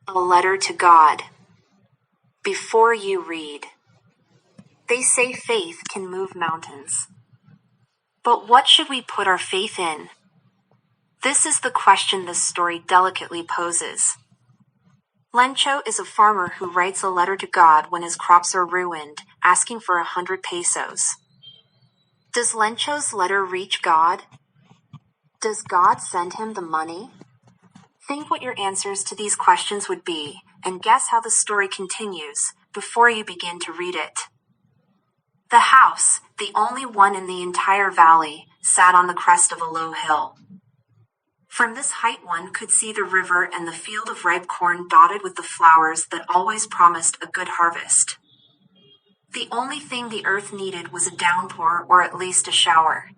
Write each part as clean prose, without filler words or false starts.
A letter to God. Before you read. They say faith can move mountains. But what should we put our faith in? This is the question this story delicately poses. Lencho is a farmer who writes a letter to God when his crops are ruined, asking for 100 pesos. Does Lencho's letter reach God? Does God send him the money? Think what your answers to these questions would be, and guess how the story continues, before you begin to read it. The house, the only one in the entire valley, sat on the crest of a low hill. From this height one could see the river and the field of ripe corn dotted with the flowers that always promised a good harvest. The only thing the earth needed was a downpour or at least a shower.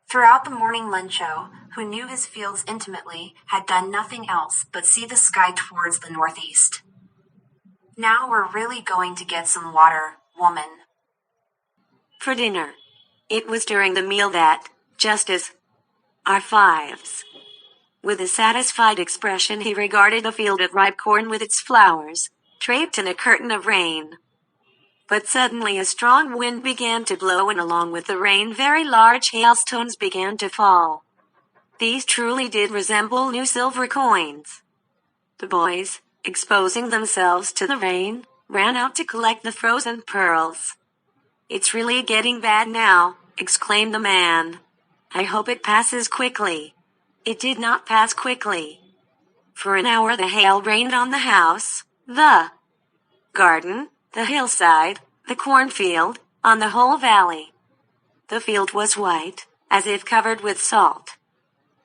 Throughout the morning Lencho, who knew his fields intimately, had done nothing else but see the sky towards the northeast. Now we're really going to get some water, woman. For dinner. It was during the meal that, just as our fives. With a satisfied expression he regarded the field of ripe corn with its flowers, draped in a curtain of rain. But suddenly a strong wind began to blow and along with the rain very large hailstones began to fall. These truly did resemble new silver coins. The boys, exposing themselves to the rain, ran out to collect the frozen pearls. "It's really getting bad now," exclaimed the man. "I hope it passes quickly." It did not pass quickly. For an hour the hail rained on the house, the garden, the hillside, the cornfield, on the whole valley. The field was white, as if covered with salt.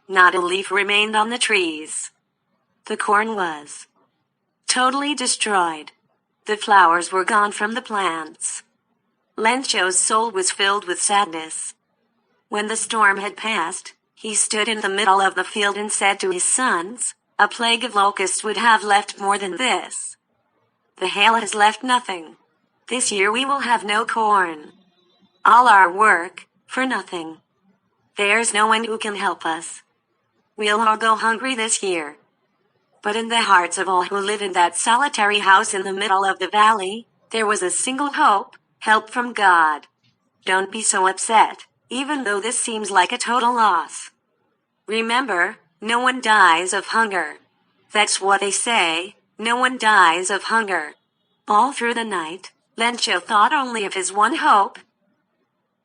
Not a leaf remained on the trees. The corn was totally destroyed. The flowers were gone from the plants. Lencho's soul was filled with sadness. When the storm had passed, he stood in the middle of the field and said to his sons, "A plague of locusts would have left more than this. The hail has left nothing. This year we will have no corn. All our work, for nothing. There's no one who can help us. We'll all go hungry this year." But in the hearts of all who live in that solitary house in the middle of the valley, there was a single hope, help from God. Don't be so upset, even though this seems like a total loss. Remember, no one dies of hunger. That's what they say, no one dies of hunger. All through the night, Lencho thought only of his one hope.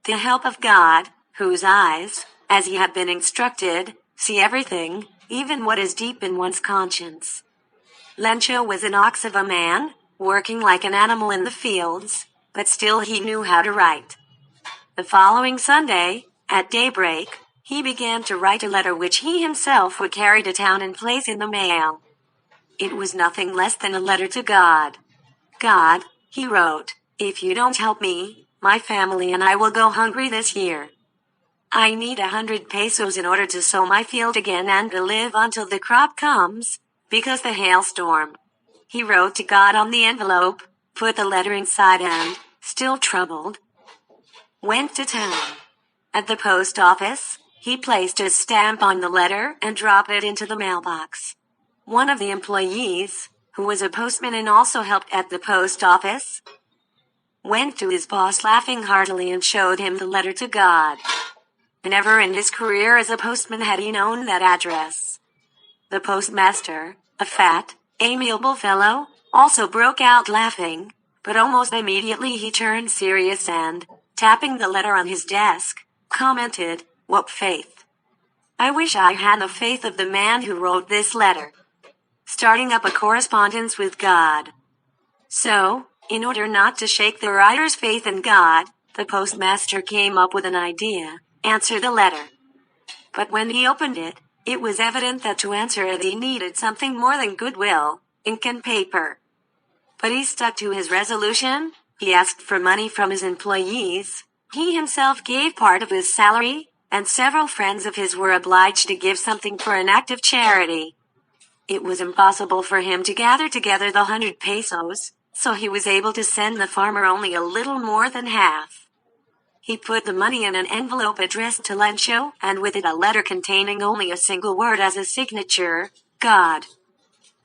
The help of God, whose eyes, as he had been instructed, see everything, even what is deep in one's conscience. Lencho was an ox of a man, working like an animal in the fields, but still he knew how to write. The following Sunday, at daybreak, he began to write a letter which he himself would carry to town and place in the mail. It was nothing less than a letter to God. "God," he wrote, "if you don't help me, my family and I will go hungry this year. I need 100 pesos in order to sow my field again and to live until the crop comes, because the hailstorm." He wrote to God on the envelope, put the letter inside and, still troubled, went to town. At the post office, he placed his stamp on the letter and dropped it into the mailbox. One of the employees, who was a postman and also helped at the post office, went to his boss laughing heartily and showed him the letter to God. Never in his career as a postman had he known that address. The postmaster, a fat, amiable fellow, also broke out laughing, but almost immediately he turned serious and, tapping the letter on his desk, commented, "What faith! I wish I had the faith of the man who wrote this letter." Starting up a correspondence with God. So, in order not to shake the writer's faith in God, the postmaster came up with an idea: answer the letter. But when he opened it, it was evident that to answer it he needed something more than goodwill, ink and paper. But he stuck to his resolution. He asked for money from his employees. He himself gave part of his salary, and several friends of his were obliged to give something for an act of charity. It was impossible for him to gather together the 100 pesos, so he was able to send the farmer only a little more than half. He put the money in an envelope addressed to Lencho, and with it a letter containing only a single word as a signature: God.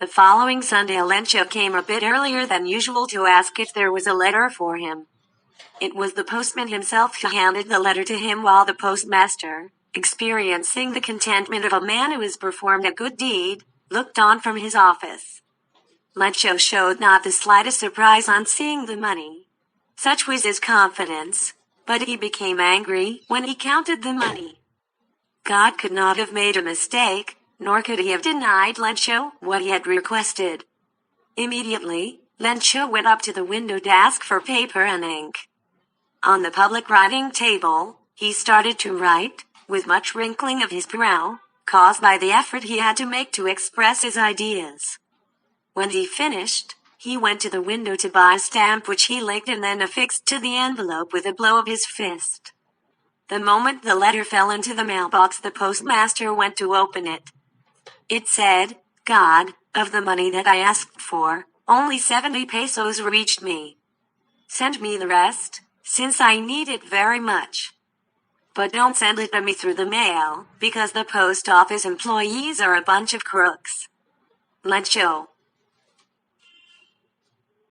The following Sunday, EnglishCh came a bit earlier than usual to ask if there was a letter for him. It was the postman himself who handed the letter to him, while the postmaster, experiencing the contentment of a man who has performed a good deed, looked on from his office. EnglishCh showed not the slightest surprise on seeing the money. Such was his confidence, but he became angry when he counted the money. God could not have made a mistake, nor could he have denied EnglishCh what he had requested. Immediately, EnglishCh went up to the window to ask for paper and ink. On the public writing table, he started to write, with much wrinkling of his brow, caused by the effort he had to make to express his ideas. When he finished, he went to the window to buy a stamp, which he licked and then affixed to the envelope with a blow of his fist. The moment the letter fell into the mailbox, the postmaster went to open it. It said, "God, of the money that I asked for, only 70 pesos reached me. Send me the rest, since I need it very much. But don't send it to me through the mail, because the post office employees are a bunch of crooks." EnglishCh.